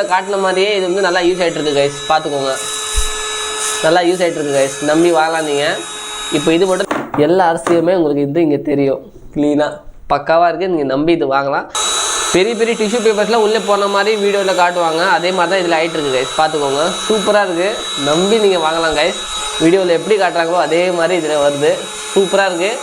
வீடியோவில் காட்டின மாதிரியே இது வந்து நல்லா யூஸ் ஆகிட்டு இருக்கு கைஸ், பார்த்துக்கோங்க. நல்லா யூஸ் ஆகிட்டு இருக்கு கைஸ், நம்பி வாங்கலாம் நீங்கள். இப்போ இது மட்டும் எல்லா அரிசியுமே உங்களுக்கு இது இங்கே தெரியும், க்ளீனாக பக்காவாக இருக்குது. நீங்கள் நம்பி இது வாங்கலாம். பெரிய பெரிய டிஷ்யூ பேப்பர்ஸ்லாம் உள்ளே போன மாதிரி வீடியோவில் காட்டுவாங்க, அதே மாதிரி தான் இதில் ஆகிட்டு இருக்குது கைஸ், பார்த்துக்கோங்க. சூப்பராக இருக்குது, நம்பி நீங்கள் வாங்கலாம் கைஸ். வீடியோவில் எப்படி காட்டுறாங்களோ அதே மாதிரி இதில் வருது, சூப்பராக இருக்குது.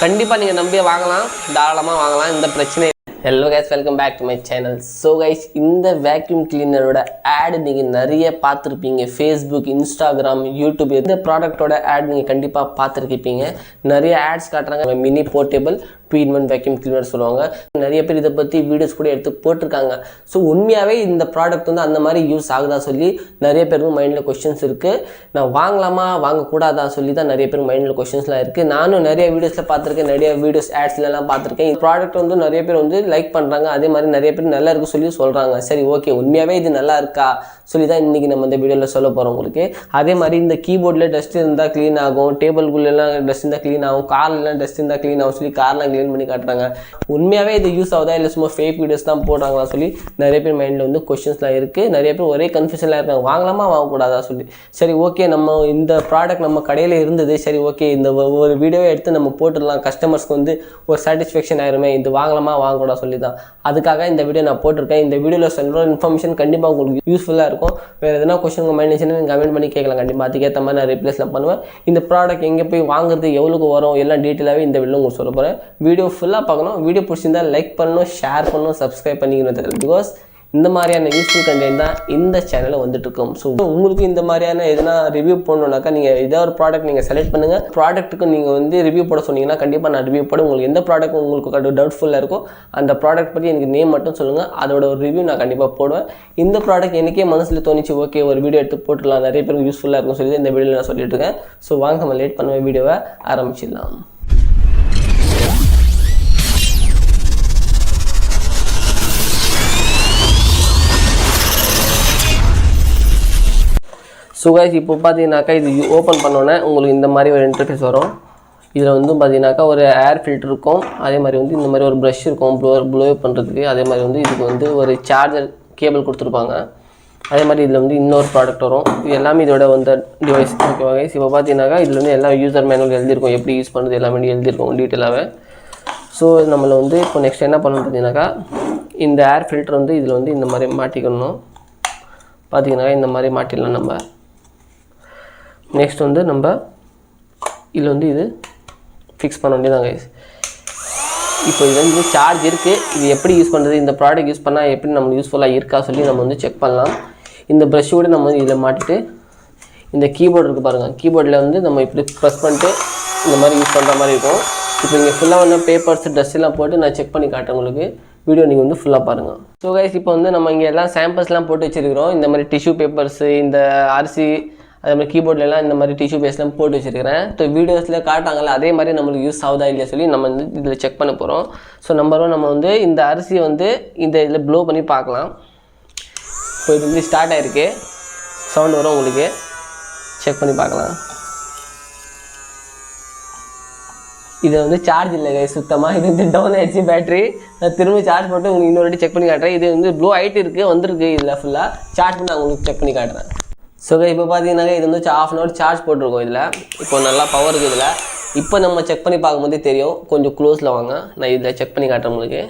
கண்டிப்பாக நீங்கள் நம்பி வாங்கலாம், தாராளமாக வாங்கலாம், இந்த பிரச்சனை. Hello guys, welcome back to my channel. So guys, இந்த வேக்யூம் கிளீனரோட ஆட் நீங்கள் நிறைய பார்த்துருப்பீங்க, ஃபேஸ்புக், இன்ஸ்டாகிராம், யூடியூப். இந்த ப்ராடக்டோட ஆட் நீங்கள் கண்டிப்பாக பார்த்துருக்கீங்க. நிறைய ஆட்ஸ் காட்டுறாங்க, mini portable 2-in-1 vacuum cleaner சொல்லுவாங்க. நிறைய பேர் இதை பற்றி வீடியோஸ் கூட எடுத்து போட்டிருக்காங்க. ஸோ உண்மையாகவே இந்த ப்ராடக்ட் வந்து அந்த மாதிரி யூஸ் ஆகுதா சொல்லி நிறைய பேருக்கு மைண்டில் கொஸ்டின்ஸ் இருக்குது. நான் வாங்கலாமா வாங்கக்கூடாதா சொல்லி தான் நிறைய பேர் மைண்டில் கொஸ்டின்ஸ்லாம் இருக்குது. நானும் நிறைய வீடியோஸில் பார்த்துருக்கேன், நிறைய வீடியோஸ் ஆட்ஸ்லாம் பார்த்துருக்கேன். இந்த ப்ராடக்ட் வந்து நிறைய பேர் வந்து லைக் பண்ணுறாங்க, அதே மாதிரி நிறைய பேர் நல்லா இருக்கு சொல்லி சொல்கிறாங்க. சரி, ஓகே, உண்மையாகவே இது நல்லா இருக்கா சொல்லி தான் இன்றைக்கி நம்ம இந்த வீடியோவில் சொல்ல போகிறோம் உங்களுக்கு. அதே மாதிரி இந்த கீபோர்டில் டஸ்ட் இருந்தால் க்ளீன் ஆகும், டேபிள்குள்ளெல்லாம் டஸ்ட் இருந்தால் க்ளீன் ஆகும், கார்லாம் டஸ்ட் இருந்தால் க்ளீன் ஆகும் சொல்லி கார்லாம் க்ளீன் பண்ணி காட்டுறாங்க. உண்மையாகவே இது யூஸ் ஆகுதா இல்லை சும்மா ஃபேக் வீடியோஸ் தான் போடுறாங்களா சொல்லி நிறைய பேர் மைண்டில் வந்து கொஸ்டின்ஸ்லாம் இருக்குது. நிறைய பேர் ஒரே கன்ஃபியூஷனில் இருக்காங்க, வாங்கலாமா வாங்கக்கூடாதா சொல்லி. சரி, ஓகே, நம்ம இந்த ப்ராடக்ட் நம்ம கடையில் இருந்தது, சரி ஓகே, இந்த ஒரு வீடியோவை எடுத்து நம்ம போட்டுடலாம், கஸ்டமர்ஸ்க்கு வந்து ஒரு சாட்டிஸ்ஃபேக்ஷன் ஆயிருமே, இது வாங்கலாமா வாங்கக்கூடாது சொல்லி தான் அதுக்காக இந்த வீடியோ நான் போட்டிருக்கேன். இந்த வீடியோவில் சொல்கிற இன்ஃபர்மேஷன் கண்டிப்பாக உங்களுக்கு யூஸ்ஃபுல்லாக இருக்கும். வேறு எதனா கொஸ்டின் உங்கள் மைண்ட் இருந்துச்சுன்னா நீங்கள் கமெண்ட் பண்ணி கேட்கலாம், கண்டிப்பாக அதுக்கேற்ற மாதிரி நான் ரிப்ளேஸ்லாம் பண்ணுவேன். இந்த ப்ராடக்ட் எங்கே போய் வாங்குறது, எவ்வளோக்கு வரும், எல்லாம் டீட்டெயிலாகவே இந்த வீடியோ உங்களுக்கு சொல்ல போகிறேன். வீடியோ ஃபுல்லாக பார்க்கணும். வீடியோ பிடிச்சிருந்தால் லைக் பண்ணணும், ஷேர் பண்ணணும், சப்ஸ்கிரைப் பண்ணிக்கணும். பிகாஸ் இந்த மாதிரியான யூஸ்ஃபுல் கண்டென்ட் தான் இந்த சேனலில் வந்துட்டுருக்கோம். ஸோ உங்களுக்கு இந்த மாதிரியான எதனா ரிவ்யூ போடணுன்னாக்கா நீங்கள் ஏதோ ஒரு ப்ராடக்ட் நீங்கள் செலக்ட் பண்ணுங்கள். ப்ராடக்ட்டுக்கு நீங்கள் வந்து ரிவ்யூ போட சொன்னீங்கன்னா கண்டிப்பாக நான் ரிவ்யூ போட, உங்களுக்கு எந்த ப்ராடக்ட் உங்களுக்கு டவுட்ஃபுல்லாக இருக்கோ அந்த ப்ராடக்ட் பற்றி எனக்கு நேம் மட்டும் சொல்லுங்கள், அதோட ஒரு ரிவ்யூ நான் கண்டிப்பாக போடுவேன். இந்த ப்ராடக்ட் எனக்கே மனசில் தோணிச்சு, ஓகே ஒரு வீடியோ எடுத்து போட்டுடலாம், நிறைய பேருக்கு யூஸ்ஃபுல்லாக இருக்கும் சொல்லி இந்த வீடியோவில் நான் சொல்லிட்டு இருக்கேன். ஸோ வாங்க நம்ம லேட் பண்ணுவேன், வீடியோவை ஆரம்பிச்சிடலாம். ஸோ கைஸ், இப்போ பார்த்தீங்கன்னாக்கா இது ஓப்பன் பண்ணோன்னே உங்களுக்கு இந்த மாதிரி ஒரு இன்டர்ஃபேஸ் வரும். இதில் வந்து பார்த்தீங்கன்னாக்கா ஒரு ஏர் ஃபில்டர் இருக்கும், அதே மாதிரி வந்து இந்த மாதிரி ஒரு ப்ரஷ் இருக்கும் ப்ளோ பண்ணுறதுக்கு. அதே மாதிரி வந்து இதுக்கு வந்து ஒரு சார்ஜர் கேபிள் கொடுத்துருப்பாங்க. அதே மாதிரி இதில் வந்து இன்னொரு ப்ராடக்ட் வரும். இது எல்லாமே இதோட வந்து டிவைஸ். ஓகேவா கைஸ், இப்போ பார்த்தீங்கன்னாக்கா இதில் வந்து எல்லா யூசர் மேனுவல் எழுதியிருக்கும், எப்படி யூஸ் பண்ணுறது எல்லாமே எழுதியிருக்கும் டீட்டெயிலாகவே. ஸோ நம்மளை வந்து இப்போ நெக்ஸ்ட் என்ன பண்ணணும் பார்த்தீங்கன்னாக்கா, இந்த ஏர் ஃபில்டர் வந்து இதில் வந்து இந்த மாதிரி மாட்டிக்கணும். பார்த்தீங்கன்னாக்கா இந்த மாதிரி மாட்டிடலாம் நம்ம. நெக்ஸ்ட் வந்து நம்ம இதில் வந்து இது ஃபிக்ஸ் பண்ண வேண்டியதான் கைஸ். இப்போ இது வந்து சார்ஜ் இருக்குது, இது எப்படி யூஸ் பண்ணுறது, இந்த ப்ராடக்ட் யூஸ் பண்ணால் எப்படி நம்மளுக்கு யூஸ்ஃபுல்லாக இருக்கா சொல்லி நம்ம வந்து செக் பண்ணலாம். இந்த ப்ரஷ்ஷோடு நம்ம வந்து இதில் மாட்டிட்டு இந்த கீபோர்டு இருக்குது பாருங்கள், கீபோர்டில் வந்து நம்ம இப்படி ப்ரெஸ் பண்ணிட்டு இந்த மாதிரி யூஸ் பண்ணுற மாதிரி இருக்கும். இப்போ நீங்கள் ஃபுல்லாக வந்து பேப்பர்ஸ் ட்ரெஸ்ஸெல்லாம் போட்டு நான் செக் பண்ணி காட்டுறேன் உங்களுக்கு. வீடியோ நீங்கள் வந்து ஃபுல்லாக பாருங்கள். ஸோ கைஸ், இப்போ வந்து நம்ம இங்கே எல்லாம் சாம்பிள்ஸ்லாம் போட்டு வச்சுருக்கிறோம். இந்த மாதிரி டிஷ்யூ பேப்பர்ஸு, இந்த அரிசி, அதே மாதிரி கீபோர்ட்லாம் இந்த மாதிரி டிஷ்யூ பேஸ்லாம் போட்டு வச்சுருக்கிறேன். ஸோ வீடியோஸில் காட்டாங்கல்ல, அதே மாதிரி நம்மளுக்கு யூஸ் ஆகுதா இல்லையா சொல்லி நம்ம வந்து இதில் செக் பண்ண போகிறோம். ஸோ நம்பர் 1 நம்ம வந்து இந்த அரிசியை வந்து இந்த இதில் ப்ளோ பண்ணி பார்க்கலாம். இப்போ இது வந்து ஸ்டார்ட் ஆகிருக்கு, சவுண்ட் வரும் உங்களுக்கு, செக் பண்ணி பார்க்கலாம். இது வந்து சார்ஜ் இல்லை கைஸ் சுத்தமாக, இது வந்து டவுன் ஆகிடுச்சு பேட்ரி. நான் திரும்ப சார்ஜ் போட்டு உங்களுக்கு இன்னொரு வாட்டி செக் பண்ணி காட்டுறேன். இது வந்து ப்ளோ ஆகிட்டு இருக்குது, வந்திருக்கு இதில் ஃபுல்லாக. சார்ஜ் பண்ணி நான் உங்களுக்கு செக் பண்ணி காட்டுறேன். ஸோ இப்போ பார்த்தீங்கன்னாக்கா இது வந்து ½ hour சார்ஜ் போட்டிருக்கோம் இதில். இப்போ நல்லா பவர் இருக்குது இதில். இப்போ நம்ம செக் பண்ணி பார்க்கும்போதே தெரியும். கொஞ்சம் க்ளோஸில் வாங்க, நான் இதில் செக் பண்ணி காட்டுறேன் உங்களுக்கு.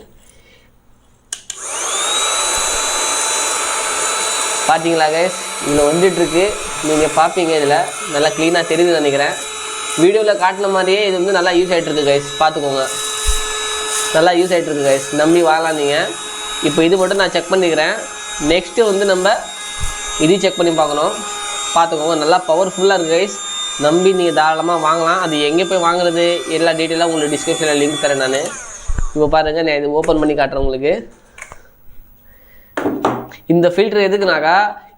பார்த்தீங்களா கைஸ், இதில் வந்துட்டுருக்கு, நீங்கள் பார்ப்பீங்க. இதில் நல்லா க்ளீனாக தெரியுதுன்னு நினைக்கிறேன். வீடியோவில் காட்டின மாதிரியே இது வந்து நல்லா யூஸ் ஆகிட்டுருக்கு கைஸ், பார்த்துக்கோங்க. நல்லா யூஸ் ஆகிட்டுருக்கு கைஸ், நம்பி வாங்கலாம் நீங்கள். இப்போ இது மட்டும் நான் செக் பண்ணிக்கிறேன். நெக்ஸ்ட்டு வந்து நம்ம இதையும் செக் பண்ணி பார்க்கணும், பார்த்துக்கோங்க. நல்லா பவர்ஃபுல்லாக இருக்குது கைஸ், நம்பி நீங்கள் தாராளமாக வாங்கலாம். அது எங்கே போய் வாங்குறது எல்லா டீட்டெயிலாக உங்களுக்கு டிஸ்கிரிப்ஷனில் லிங்க் தரேன் நான். இப்போ பாருங்கள், நான் இது ஓப்பன் பண்ணி காட்டுறேன் உங்களுக்கு. இந்த ஃபில்டர் எதுக்குனாக்கா,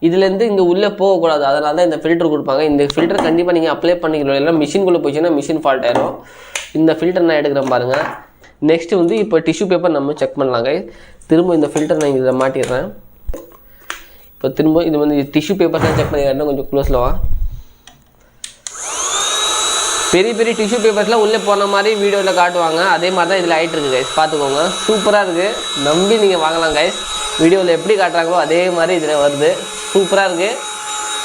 இதுலேருந்து இங்கே உள்ளே போகக்கூடாது, அதனால தான் இந்த ஃபில்டர் கொடுப்பாங்க. இந்த ஃபில்டர் கண்டிப்பாக நீங்கள் அப்ளை பண்ணிக்கணும், இல்லை மிஷின்குள்ளே போச்சுன்னா மிஷின் ஃபால்ட் ஆயிடும். இந்த ஃபில்டர் நான் எடுக்கிறேன் பாருங்கள். நெக்ஸ்ட்டு வந்து இப்போ டிஷ்யூ பேப்பர் நம்ம செக் பண்ணலாங்க. திரும்ப இந்த ஃபில்டர் நான் இதில் மாட்டிடுறேன். இப்போ திரும்ப இது வந்து டிஷ்யூ பேப்பர்ஸ்லாம் செக் பண்ணி காட்டினா கொஞ்சம் க்ளோஸில் வா. பெரிய பெரிய டிஷ்யூ பேப்பர்ஸ்லாம் உள்ளே போன மாதிரி வீடியோவில் காட்டுவாங்க, அதே மாதிரி தான் இதில் ஆகிட்டு இருக்குது கைஸ், பார்த்துக்கோங்க. சூப்பராக இருக்குது, நம்பி நீங்கள் வாங்கலாம் கைஸ். வீடியோவில் எப்படி காட்டுறாங்களோ அதே மாதிரி இதில் வருது. சூப்பராக இருக்குது.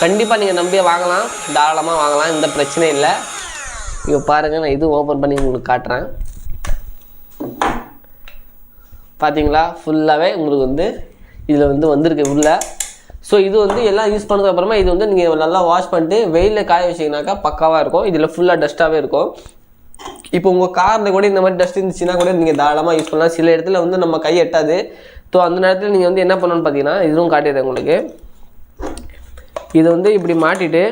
கண்டிப்பாக நீங்கள் நம்பியே வாங்கலாம், தாராளமாக வாங்கலாம், எந்த பிரச்சனையும் இல்லை. இப்போ பாருங்கள், நான் இதுவும் ஓப்பன் பண்ணி உங்களுக்கு காட்டுறேன். பார்த்தீங்களா, ஃபுல்லாகவே உங்களுக்கு வந்து இதில் வந்து வந்திருக்கு உள்ளே. ஸோ இது வந்து எல்லாம் யூஸ் பண்ணதுக்கப்புறமா இது வந்து நீங்கள் நல்லா வாஷ் பண்ணிட்டு வெயிலில் காய வச்சிங்கனாக்கா பக்காவாக இருக்கும். இதில் ஃபுல்லாக டஸ்ட்டாகவே இருக்கும். இப்போ உங்கள் காரில் கூட இந்த மாதிரி டஸ்ட் இருந்துச்சுன்னா கூட நீங்கள் தாராளமாக யூஸ் பண்ணலாம். சில இடத்துல வந்து நம்ம கை எட்டாது. ஸோ அந்த நேரத்தில் நீங்கள் வந்து என்ன பண்ணணும்னு பார்த்தீங்கன்னா, இதுவும் காட்டிடுறேன் உங்களுக்கு. இதை வந்து இப்படி மாட்டிட்டு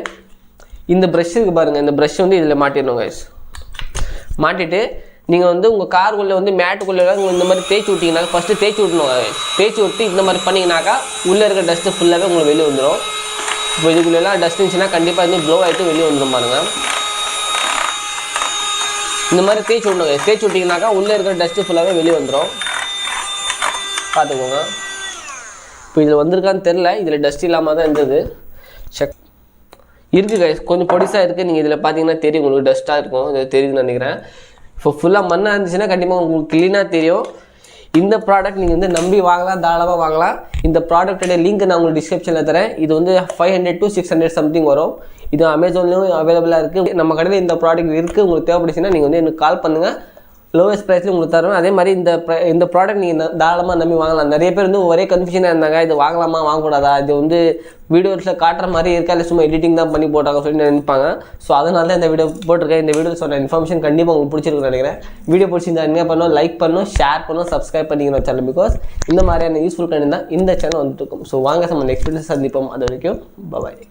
இந்த ப்ரஷ் இருக்குது பாருங்கள், இந்த ப்ரஷ் வந்து இதில் மாட்டிடணும் கைஸ். மாட்டிட்டு நீங்கள் வந்து உங்கள் காருக்குள்ளே வந்து மேட்டுக்குள்ளே இந்த மாதிரி தேய்ச்சி விட்டிங்கனாக்கா, ஃபஸ்ட்டு தேய்ச்சி விட்டணும். தேய்ச்சி விட்டு இந்த மாதிரி பண்ணிங்கனாக்கா உள்ளே இருக்க டஸ்ட்டு ஃபுல்லாகவே உங்களுக்கு வெளியே வந்துடும். இப்போ இதுக்குள்ளெல்லாம் டஸ்ட் இருந்துச்சுன்னா கண்டிப்பாக வந்து ப்ளோ ஆகிட்டு வெளியே வந்துடும் பாருங்கள். இந்த மாதிரி தேய்ச்சி விடணும். தேய்ச்சி விட்டிங்கனாக்கா உள்ளே இருக்கிற டஸ்ட்டு ஃபுல்லாகவே வெளியே வந்துடும். பார்த்துக்கோங்க. இப்போ இதில் வந்திருக்கான்னு தெரில, இதில் டஸ்ட் இல்லாமல் தான் இருந்தது. செக் இருக்குது கைஸ், கொஞ்சம் பொடிசாக இருக்குது. நீங்கள் இதில் பார்த்தீங்கன்னா தெரியும், உங்களுக்கு டஸ்ட்டாக இருக்கும். இது தெரியுதுன்னு நினைக்கிறேன். இப்போ ஃபுல்லாக மண்ணாக இருந்துச்சுன்னா கண்டிப்பாக உங்களுக்கு க்ளீனாக தெரியும். இந்த ப்ராடக்ட் நீங்கள் வந்து நம்பி வாங்கலாம், தாராளமாக வாங்கலாம். இந்த ப்ராடக்டோட லிங்க் நான் உங்களுக்கு டிஸ்கிரிப்ஷனில் தரேன். இது வந்து 500 to 600 சம்திங் வரும். இது அமேசான்லேயும் அவைலபிளாக இருக்குது. நம்ம கடையில் இந்த ப்ராடக்ட் இருக்குது. உங்களுக்கு தேவைப்படுச்சுன்னா நீங்கள் வந்து எனக்கு கால் பண்ணுங்கள். லோவஸ்ட் ப்ரைஸில் உங்களுக்கு தருவேன். அதே மாதிரி இந்த ப்ராடக்ட் நீங்கள் தாராளமாக நம்பி வாங்கலாம். நிறைய பேர் வந்து ஒரே கன்ஃபியூஷனாக இருந்தாங்க, இது வாங்கலாமா வாங்கக்கூடாதா, இது வந்து வீடியோஸில் காட்டுற மாதிரி இருக்கா இல்லை சும்மா எடிட்டிங் தான் பண்ணி போட்டாங்க சொல்லி நினைப்பாங்க. ஸோ அதனால தான் இந்த வீடியோ போட்டிருக்கேன். இந்த வீடியோ சொன்ன இன்ஃபர்மேஷன் கண்டிப்பாக உங்களுக்கு பிடிச்சிருக்குன்னு நினைக்கிறேன். வீடியோ பிடிச்சிருந்தா என்ன பண்ணணும், லைக் பண்ணணும், ஷேர் பண்ணணும், சப்ஸ்கிரைப் பண்ணிக்கணும் சேனல். பிகாஸ் இந்த மாதிரியான யூஸ்ஃபுல் கண்டிப்பாக இந்த சேனல் வந்துட்டு இருக்கும். ஸோ வாங்க நம்ம நெக்ஸ்ட் வீடியோ சந்திப்போம். அது வரைக்கும் பாய்.